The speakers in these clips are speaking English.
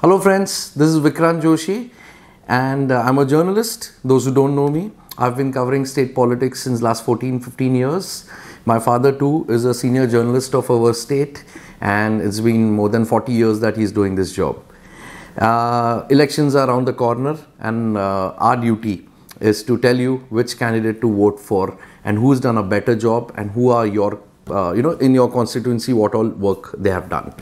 Hello friends, this is Vikrant Joshi and I'm a journalist. Those who don't know me, I've been covering state politics since last 14-15 years. My father too is a senior journalist of our state and it's been more than 40 years that he's doing this job. Elections are around the corner and our duty is to tell you which candidate to vote for and who's done a better job and who are your, in your constituency, what all work they have done.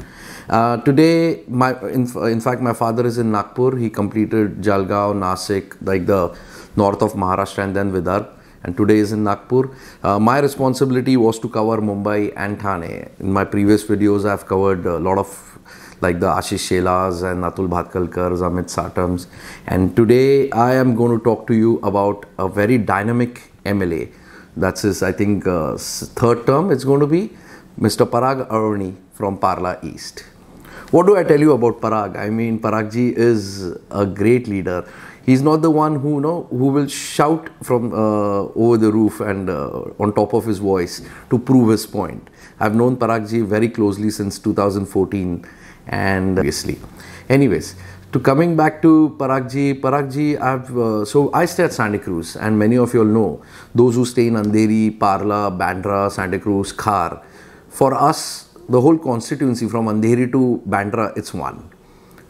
Today, in fact, my father is in Nagpur. He completed Jalgaon, Nasik, like the north of Maharashtra and then Vidarbha. And today is in Nagpur. My responsibility was to cover Mumbai and Thane. In my previous videos, I've covered a lot of like the Ashish Shelas and Atul Bhatkalkars, Amit Satams. And today I am going to talk to you about a very dynamic MLA. That's his, I think, third term it's going to be, Mr. Parag Alavani from Parla East. What do I tell you about Parag? I mean, Parag ji is a great leader. He's not the one who will shout from over the roof and on top of his voice to prove his point. I've known Parag ji very closely since 2014 and obviously. Anyways, to coming back to Parag ji, so I stay at Santa Cruz and many of you all know, those who stay in Andheri, Parla, Bandra, Santa Cruz, Khar, for us, the whole constituency from Andheri to Bandra, it's one.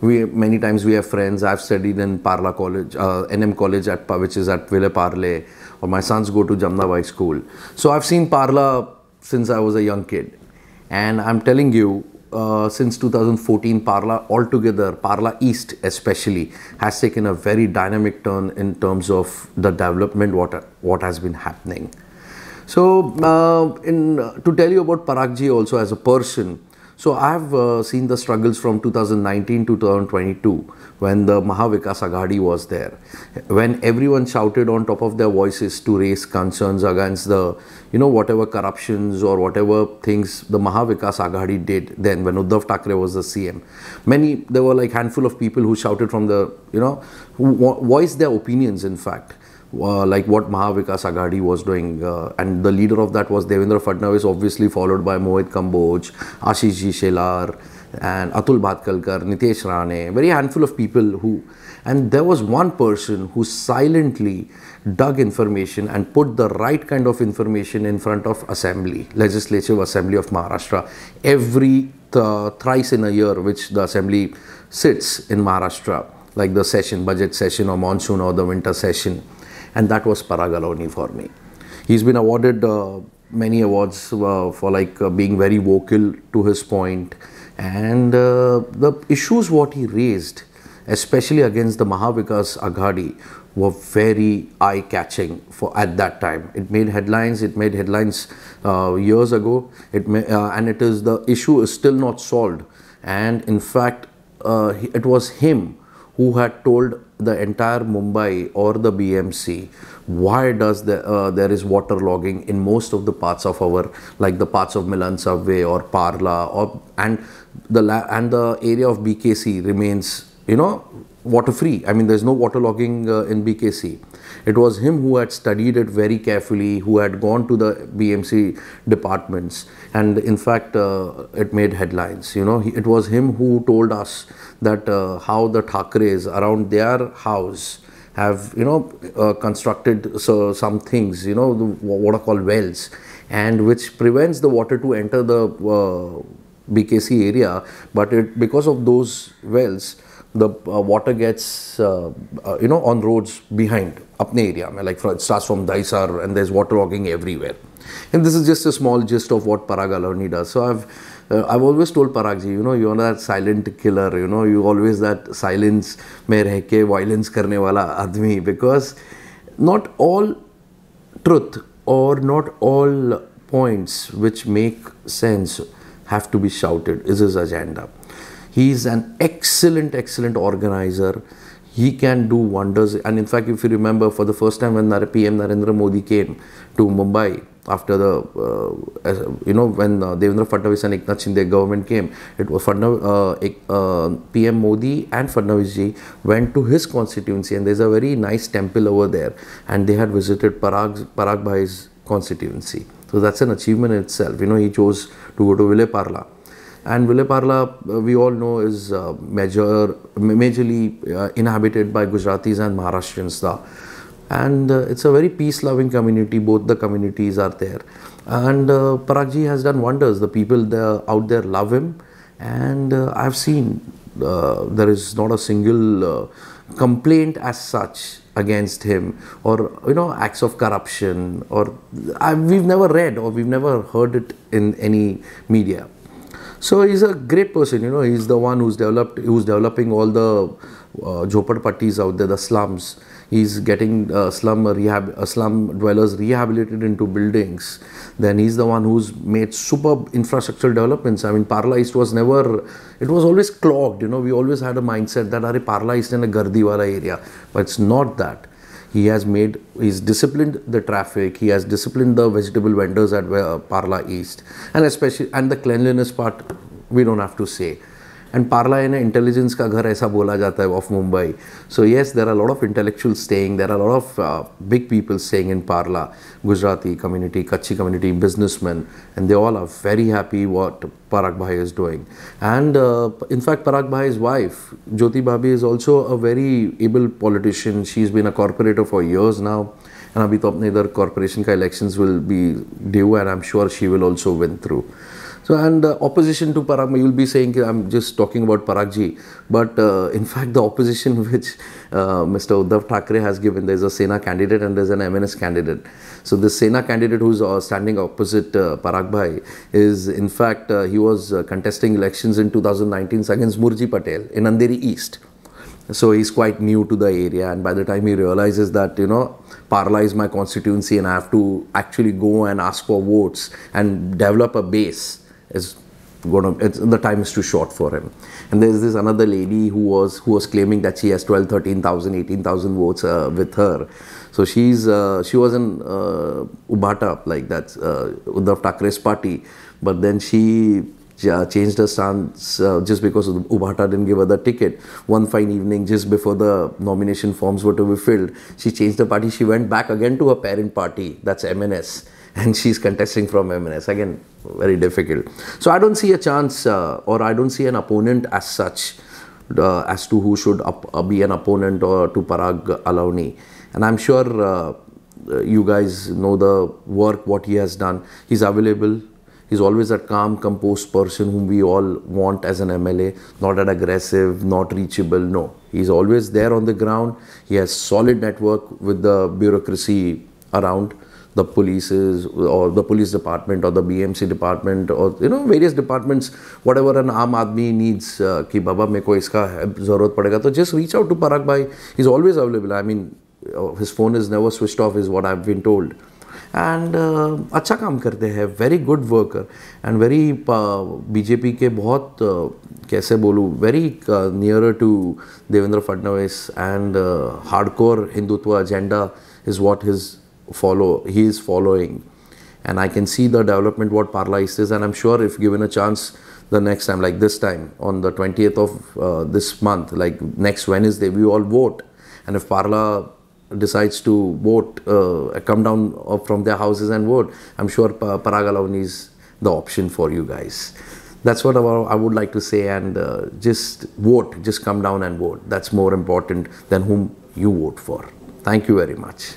Many times we have friends. I've studied in Parla College, NM College, which is at Vile Parle, or my sons go to Jamnabai School. So I've seen Parla since I was a young kid. And I'm telling you, since 2014, Parla altogether, Parla East especially, has taken a very dynamic turn in terms of the development, what has been happening. So, to tell you about Parag ji also as a person, so I have seen the struggles from 2019 to 2022 when the Mahavikas Aghadi was there, when everyone shouted on top of their voices to raise concerns against the, whatever corruptions or whatever things the Mahavikas Aghadi did then when Uddhav Thackeray was the CM. There were like handful of people who shouted from the, who voiced their opinions in fact. Like what Mahavikas Aghadi was doing, and the leader of that was Devendra Fadnavis, obviously followed by Mohit Kamboj, Ashish Shelar, and Atul Bhatkalkar, Nitesh Rane, very handful of people who, and there was one person who silently dug information and put the right kind of information in front of Assembly, Legislative Assembly of Maharashtra, every thrice in a year which the Assembly sits in Maharashtra, like the session, budget session or monsoon or the winter session. And that was Parag Alavani for me. He's been awarded many awards for like being very vocal to his point, and the issues what he raised, especially against the Mahavikas Aghadi, were very eye-catching at that time. It made headlines. It made headlines years ago. And the issue is still not solved. And in fact, it was him who had told the entire Mumbai or the BMC why does there is water logging in most of the parts of our, like the parts of Milan Subway or Parla, and the area of BKC remains, water free. I mean, there's no water logging in BKC. It was him who had studied it very carefully, who had gone to the BMC departments, and in fact, it made headlines. It was him who told us that how the Thackeray's around their house have, constructed some things, what are called wells, and which prevents the water to enter the BKC area, but because of those wells, the water gets, on roads behind, apne area, like it starts from Daisar and there's water logging everywhere. And this is just a small gist of what Parag Alavani does. So I've always told Parag ji, you're that silent killer, you always that silence mein reh ke violence karne wala admi, because not all truth or not all points which make sense have to be shouted is his agenda. He is an excellent organizer. He can do wonders. And in fact, if you remember, for the first time when PM Narendra Modi came to Mumbai after the, when Devendra Fadnavis and Eknath Shinde government came, it was PM Modi and Fadnavis ji went to his constituency, and there's a very nice temple over there, and they had visited Parag Bhai's constituency. So that's an achievement in itself. He chose to go to Vile Parle. And Vile Parle, we all know, is majorly inhabited by Gujaratis and Maharashtrians. And it's a very peace-loving community. Both the communities are there. And Parag ji has done wonders. The people out there love him. And I've seen there is not a single complaint as such against him, or acts of corruption, or we've never read or we've never heard it in any media. So he's a great person. He's the one who's developing all the jhopad out there, the slums. He's getting slum dwellers rehabilitated into buildings. Then he's the one who's made superb infrastructural developments. I mean, Parle East was always clogged. We always had a mindset that Parle East in a gardi wala area, but it's not that. He's disciplined the traffic, he has disciplined the vegetable vendors at Parle East, and the cleanliness part, we don't have to say. And Parle in intelligence ka ghar aisa bola jata hai of Mumbai. So yes, there are a lot of intellectuals staying, there are a lot of big people staying in Parle, Gujarati community, Kutchi community, businessmen, and they all are very happy what Parag Bhai is doing. And in fact, Parag Bhai's wife, Jyoti Bhabhi, is also a very able politician. She's been a corporator for years now. And abhi to apne idhar corporation ka elections will be due, and I'm sure she will also win through. So, and opposition to Parag, you'll be saying I'm just talking about Parag ji, but in fact the opposition which Mr. Uddhav Thackeray has given, there's a Sena candidate and there's an MNS candidate. So the Sena candidate who's standing opposite Parag Bhai is, in fact, he was contesting elections in 2019 against Murji Patel in Andheri East. So he's quite new to the area, and by the time he realizes that, Parle is my constituency and I have to actually go and ask for votes and develop a base, the time is too short for him. And there's this another lady who was claiming that she has 12, 13,000, 18,000 votes with her. So she was in Ubhata, like that's Uddhav Thackeray's party, but then she changed her stance just because Ubhata didn't give her the ticket. One fine evening, just before the nomination forms were to be filled, she changed the party. She went back again to her parent party, that's MNS, and she's contesting from MNS. Again, very difficult. So I don't see a chance or I don't see an opponent as such as to who should be an opponent or to Parag Alavani. And I'm sure you guys know the work, what he has done. He's available. He's always a calm, composed person whom we all want as an MLA, not an aggressive, not reachable, no. He's always there on the ground. He has solid network with the bureaucracy around, the polices or the police department or the BMC department, or various departments. Whatever an aam aadmi needs, ki baba meko iska zarurat padega, so just reach out to Parag Bhai. He's always available. I mean, his phone is never switched off, is what I've been told. And अच्छा काम करते हैं, very good worker, and very BJP के बहुत कैसे बोलूँ, very nearer to Devendra Fadnavis, and hardcore Hindutva agenda is what he is following. And I can see the development what Parle East is, and I'm sure if given a chance the next time, like this time on the 20th of this month, like next Wednesday, we all vote. And if Parle decides to vote, come down from their houses and vote, I'm sure Parag Alavani is the option for you guys. That's what I would like to say, and just vote, just come down and vote. That's more important than whom you vote for. Thank you very much.